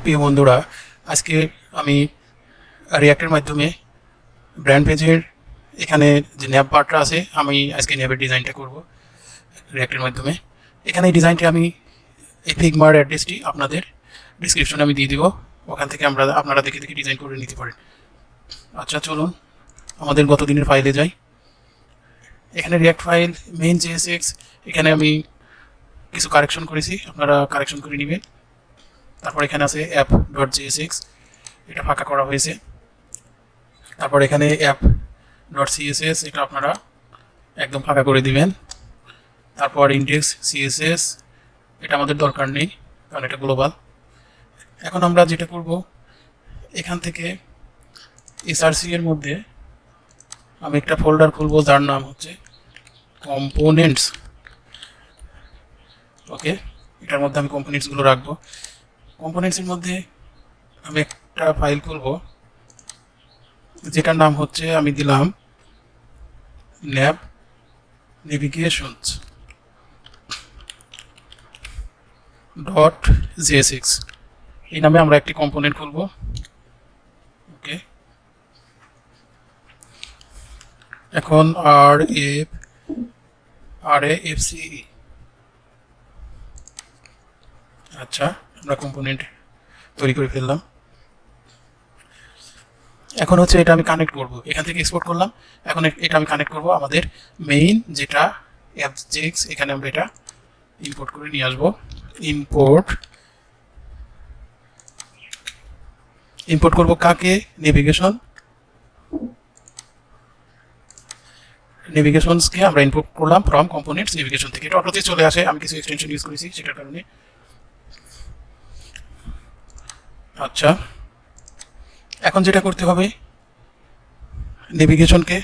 প্রিয় বন্ধুরা, আজকে আমি রিয়াক্টের মাধ্যমে ব্র্যান্ড পেজের এখানে যে ন্যাব পার্টটা আছে, আমি আজকে ন্যাবের ডিজাইনটা করব রিয়াক্টের মাধ্যমে। এখানে এই ডিজাইনটি আমি এই ফিগমার অ্যাড্রেসটি আপনাদের ডিসক্রিপশনে আমি দিয়ে দিব, ওখান থেকে আপনারা দেখে দেখে ডিজাইন করে নিতে পারেন। আচ্ছা, চলুন আমাদের গত দিনের ফাইলে যাই। এখানে রিয়াক্ট ফাইল মেইন জেএসএক্স, এখানে আমি কিছু কারেকশন করেছি, আপনারা কারেকশন করে নেবেন। তারপর এখানে আছে অ্যাপ ডট জিএসএক্স, এটা ফাঁকা করা হয়েছে। তারপর এখানে অ্যাপ ডট সিএসএস, এটা আপনারা একদম ফাঁকা করে দিবেন। তারপর ইন্ডেক্স সিএসএস, এটা আমাদের দরকার নেই কারণ এটা গ্লোবাল। এখন আমরা যেটা করব, এখান থেকে এসআরসি এর মধ্যে আমি একটা ফোল্ডার খুলবো যার নাম হচ্ছে কম্পোনেন্টস। ওকে, এটার মধ্যে আমি কম্পোনেন্টসগুলো রাখবো। কম্পোনেন্টসের মধ্যে আমি একটা ফাইল খুলব যেটার নাম হচ্ছে, আমি দিলাম ন্যাব নেভিগেশনস ডট জিএসএক্স, এই নামে আমরা একটি কম্পোনেন্ট খুলব। ওকে, এখন RAFCE, আচ্ছা আমরা কম্পোনেন্ট তৈরি করে ফেললাম। এখন হচ্ছে এটা আমি কানেক্ট করব, এখান থেকে এক্সপোর্ট করলাম। এখন এটা আমি কানেক্ট করব আমাদের মেইন যেটা অ্যাপজেক্স, এখানে আমরা এটা ইম্পোর্ট করে নিয়ে আসবো। ইম্পোর্ট করব কাকে? নেভিগেশনসকে আমরা ইম্পোর্ট করলাম ফ্রম কম্পোনেন্টস নেভিগেশন থেকে। এটা অটোতে চলে আসে, আমি কিছু এক্সটেনশন ইউজ করেছি সেটার কারণে। আচ্ছা, এখন যেটা করতে হবে, নেভিগেশনকে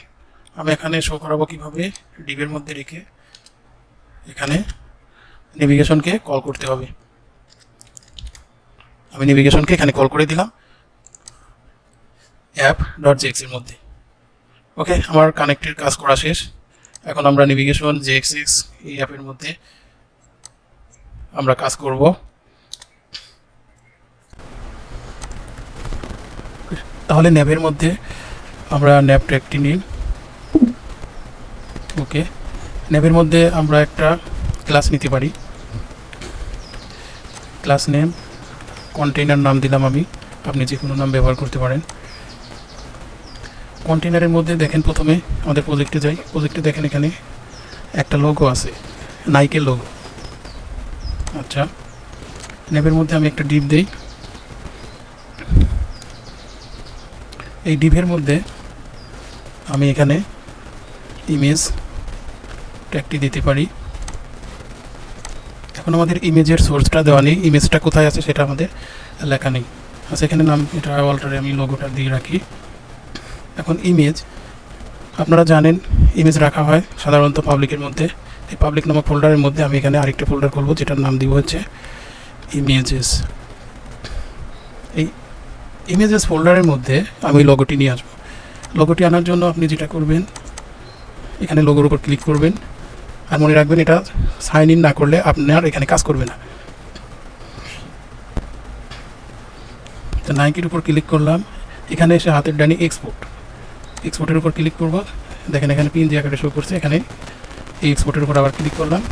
আমি এখানে শো করাবো কিভাবে, ডিবের মধ্যে রেখে এখানে নেভিগেশনকে কল করতে হবে। আমি নেভিগেশনকে এখানে কল করে দিলাম অ্যাপ ডট জেএক্স এর মধ্যে। ওকে, আমার কানেক্টের কাজ করা শেষ। এখন আমরা নেভিগেশন জেএক্সএক্স এই অ্যাপের মধ্যে আমরা কাজ করব। তাহলে ন্যাবের মধ্যে আমরা ন্যাব ট্র্যাকটি নিই। ওকে, ন্যাবের মধ্যে আমরা একটা ক্লাস নিতে পারি। ক্লাস নেম কন্টেইনার নাম দিলাম আমি, আপনি যে কোনো নাম ব্যবহার করতে পারেন। কন্টেইনারের মধ্যে দেখেন, প্রথমে আমাদের প্রজেক্টে যাই। প্রজেক্টে দেখেন এখানে একটা লোগো আছে, নাইকের লোগো। আচ্ছা, ন্যাবের মধ্যে আমি একটা ডিপ দেই। এই ডিভের মধ্যে আমি এখানে ইমেজ ট্যাগটি দিতে পারি। এখন আমাদের ইমেজের সোর্সটা দেওয়া নেই, ইমেজটা কোথায় আছে সেটা আমাদের লেখা নেই। আচ্ছা, এখানে নাম এটা অল্টারে আমি লোগোটা দিয়ে রাখি। এখন ইমেজ, আপনারা জানেন ইমেজ রাখা হয় সাধারণত পাবলিকের মধ্যে। এই পাবলিক নামক ফোল্ডারের মধ্যে আমি এখানে আরেকটা ফোল্ডার খুলব যেটার নাম দিব হচ্ছে ইমেজেস। এই ইমেজেস ফোল্ডারের মধ্যে আমি লোগোটি নিয়ে আসবো। লোগোটি আনার জন্য আপনি যেটা করবেন, এখানে লোগোর উপর ক্লিক করবেন। আর মনে রাখবেন, এটা সাইন ইন না করলে আপনার এখানে কাজ করবে না। তো নাইকের উপর ক্লিক করলাম, এখানে এসে হাতের ডানে এক্সপোর্টের উপর ক্লিক করব। দেখেন এখানে পিএনজি আকারে শো করছে, এখানে এই এক্সপোর্টের উপর আবার ক্লিক করলাম।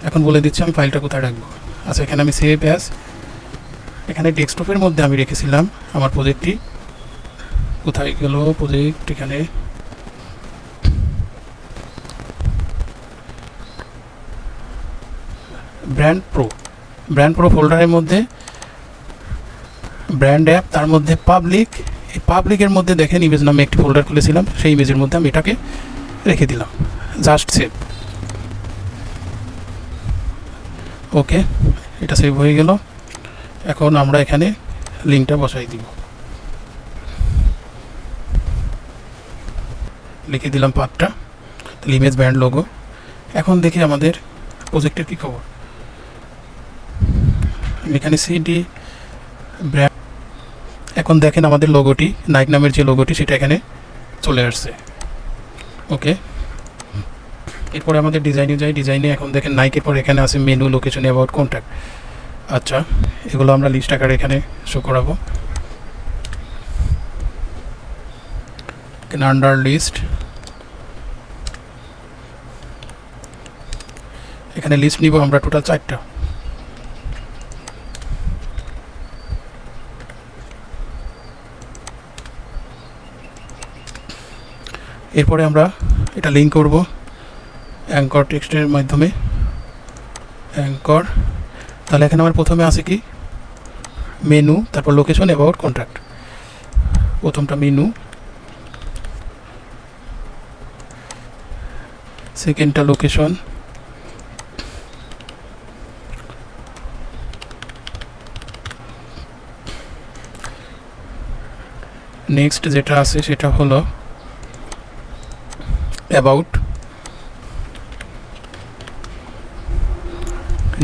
এখন বলে দিচ্ছি আমি ফাইলটা কোথায় রাখবো। আচ্ছা, এখানে আমি সেভ অ্যাজ, এখানে ডেস্কটপের মধ্যে আমি রেখেছিলাম আমার প্রজেক্টটি। কোথায় গেল প্রজেক্ট? এখানে ব্র্যান্ড প্রো ফোল্ডারের মধ্যে ব্র্যান্ড অ্যাপ, তার মধ্যে পাবলিক। এই পাবলিকের মধ্যে দেখেন ইমেজ নামে একটি ফোল্ডার খুলেছিলাম, সেই ইমেজের মধ্যে আমি এটাকে রেখে দিলাম। Just save. ওকে, এটা সেভ হয়ে গেল। এখন আমরা এখানে লিঙ্কটা বসাই দিব, লিখে দিলাম পাথটা, তাহলে ইমেজ ব্র্যান্ড লোগো। এখন দেখি আমাদের প্রজেক্টের কী খবর। আমি এখানে সিডি ব্র্যান্ড, এখন দেখেন আমাদের লোগোটি, নাইক নামের যে লোগোটি সেটা এখানে চলে আসছে। ওকে, এরপরে আমাদের ডিজাইনে যাই। ডিজাইনে এখন দেখেন নাইকের পর এখানে আছে মেনু, লোকেশন, অ্যাবাউট, কন্ট্যাক্ট। আচ্ছা, এগুলো আমরা লিস্ট আকারে এখানে শো করাবো। এখানে আন্ডার লিস্ট, এখানে লিস্ট নিব আমরা টোটাল 4টা। এরপরে আমরা এটা লিঙ্ক করব অ্যাঙ্কর টেক্সটের মাধ্যমে। অ্যাঙ্কর, তাহলে এখানে আমার প্রথমে আছে কি মেনু, তারপর লোকেশন, অ্যাবাউট, কন্ট্যাক্ট। প্রথমটা মেনু, সেকেন্ডটা লোকেশন, নেক্সট যেটা আছে সেটা হলো অ্যাবাউট,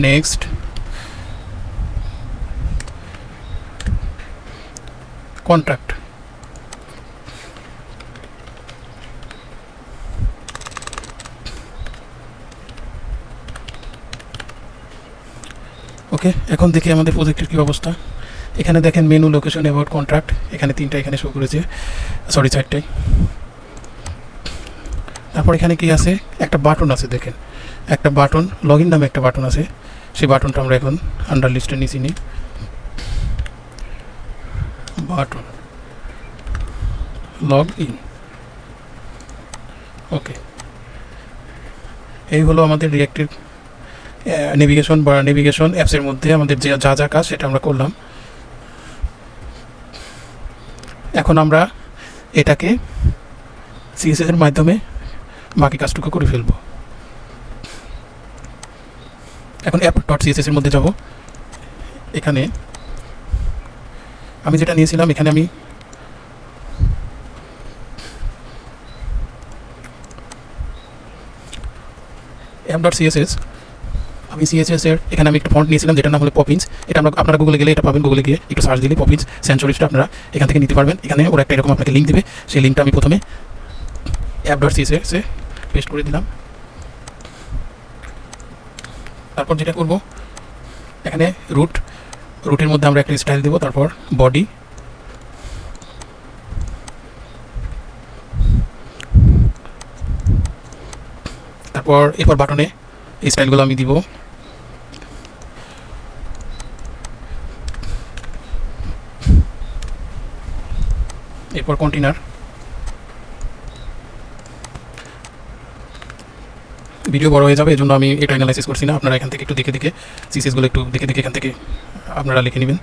নেক্সট কন্ট্যাক্ট। ওকে, এখন দেখি আমাদের প্রজেক্টের কী অবস্থা। এখানে দেখেন মেনু, লোকেশন, অ্যাবাউট, কন্ট্রাক্ট, এখানে 3টা এখানে শো করেছে, সরি 4টাই। তারপর এখানে কি আছে, একটা বাটন আছে, দেখেন একটা বাটন, লগ ইন নামে একটা বাটন আছে। সেই বাটনটা আমরা এখন আন্ডার লিস্টের নিচে নিই। বাটন লগ ইন, ওকে। এই হলো আমাদের রিঅ্যাক্টের নেভিগেশন বা নেভিগেশন অ্যাপসের মধ্যে আমাদের যে যা যা কাজ সেটা আমরা করলাম। এখন আমরা এটাকে সিএসএস এর মাধ্যমে বাকি কাজটুকু করে ফেলব। এখন app.css এর মধ্যে যাব। এখানে আমি যেটা নিয়েছিলাম, এখানে আমি app.css, আমি সিএসএস এর এখানে আমি একটা ফন্ট নিয়েছিলাম যেটার নাম হলো পপিন্স। এটা আপনারা গুগলে গেলে এটা পাবেন, গুগলে গিয়ে একটু সার্চ দিলে পপিন্স সেন্সরিসটা আপনারা এখান থেকে নিতে পারবেন। এখানে ওরা একটা এরকম আপনাকে লিঙ্ক দেবে, সেই লিঙ্কটা আমি প্রথমে app.css এ পেস্ট করে দিলাম। তারপর যেটা করব, এখানে রুটের মধ্যে আমরা একটা স্টাইল দেবো, তারপর বডি, তারপর এরপর বাটনে এই স্টাইলগুলো আমি দিব। এরপর কন্টেনার, ভিডিও বড় হয়ে যাবে, এই জন্য আমি এটা অ্যানালাইসিস করছি না। আপনারা এখান থেকে একটু দেখে দেখে সিসিএসগুলো একটু দেখে দেখে এখান থেকে আপনারা লিখে নেবেন।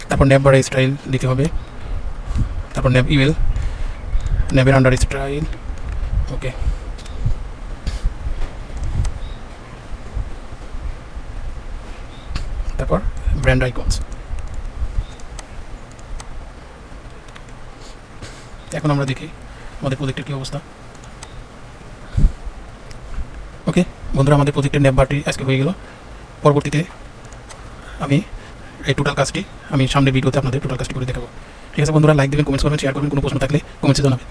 তারপর ন্যাব বারে স্টাইল দিতে হবে, তারপর ন্যাব ইমেল, ন্যাবের আন্ডার স্টাইল, ওকে। তারপর ব্র্যান্ড আইকনস। এখন আমরা দেখি আমাদের প্রজেক্টের কী অবস্থা। ওকে বন্ধুরা, আমাদের প্রজেক্টের ন্যাব বারটি আজকে হয়ে গেল। পরবর্তীতে আমি এই টোটাল কাজটি আমি সামনের ভিডিওতে আপনাদের টোটাল কাজটি করে দেখাবো। ঠিক আছে বন্ধুরা, লাইক দেবেন, কমেন্টস করবেন, শেয়ার করবেন, কোনো প্রশ্ন থাকলে কমেন্টসে জানাবেন।